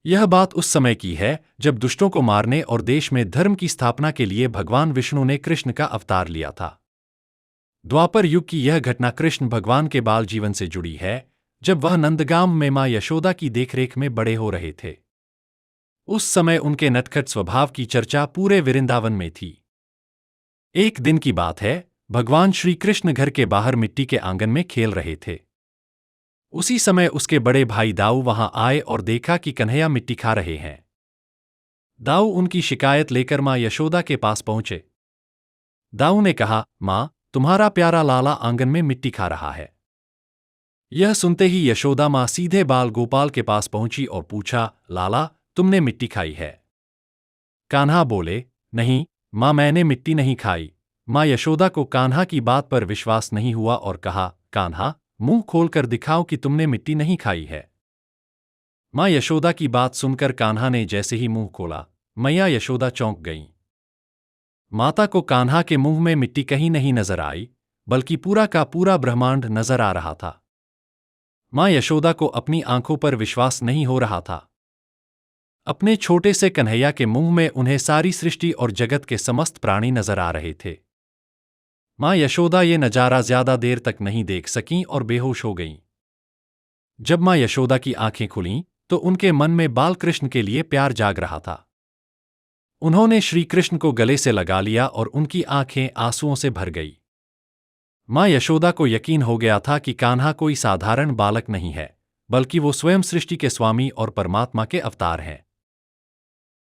यह बात उस समय की है जब दुष्टों को मारने और देश में धर्म की स्थापना के लिए भगवान विष्णु ने कृष्ण का अवतार लिया था। द्वापर युग की यह घटना कृष्ण भगवान के बाल जीवन से जुड़ी है, जब वह नंदगाम में मां यशोदा की देखरेख में बड़े हो रहे थे। उस समय उनके नटखट स्वभाव की चर्चा पूरे वृंदावन में थी। एक दिन की बात है, भगवान श्री कृष्ण घर के बाहर मिट्टी के आंगन में खेल रहे थे। उसी समय उसके बड़े भाई दाऊ वहां आए और देखा कि कन्हैया मिट्टी खा रहे हैं। दाऊ उनकी शिकायत लेकर मां यशोदा के पास पहुंचे। दाऊ ने कहा, मां, तुम्हारा प्यारा लाला आंगन में मिट्टी खा रहा है। यह सुनते ही यशोदा मां सीधे बाल गोपाल के पास पहुंची और पूछा, लाला, तुमने मिट्टी खाई है? कान्हा बोले, नहीं मां, मैंने मिट्टी नहीं खाई। मां यशोदा को कान्हा की बात पर विश्वास नहीं हुआ और कहा, कान्हा, मुंह खोलकर दिखाओ कि तुमने मिट्टी नहीं खाई है। मां यशोदा की बात सुनकर कान्हा ने जैसे ही मुंह खोला, मैया यशोदा चौंक गईं। माता को कान्हा के मुंह में मिट्टी कहीं नहीं नजर आई, बल्कि पूरा का पूरा ब्रह्मांड नजर आ रहा था। मां यशोदा को अपनी आंखों पर विश्वास नहीं हो रहा था। अपने छोटे से कन्हैया के मुंह में उन्हें सारी सृष्टि और जगत के समस्त प्राणी नजर आ रहे थे। मां यशोदा ये नजारा ज्यादा देर तक नहीं देख सकीं और बेहोश हो गईं। जब मां यशोदा की आंखें खुलीं, तो उनके मन में बाल कृष्ण के लिए प्यार जाग रहा था। उन्होंने श्री कृष्ण को गले से लगा लिया और उनकी आंखें आंसुओं से भर गई। मां यशोदा को यकीन हो गया था कि कान्हा कोई साधारण बालक नहीं है, बल्कि वो स्वयं सृष्टि के स्वामी और परमात्मा के अवतार हैं।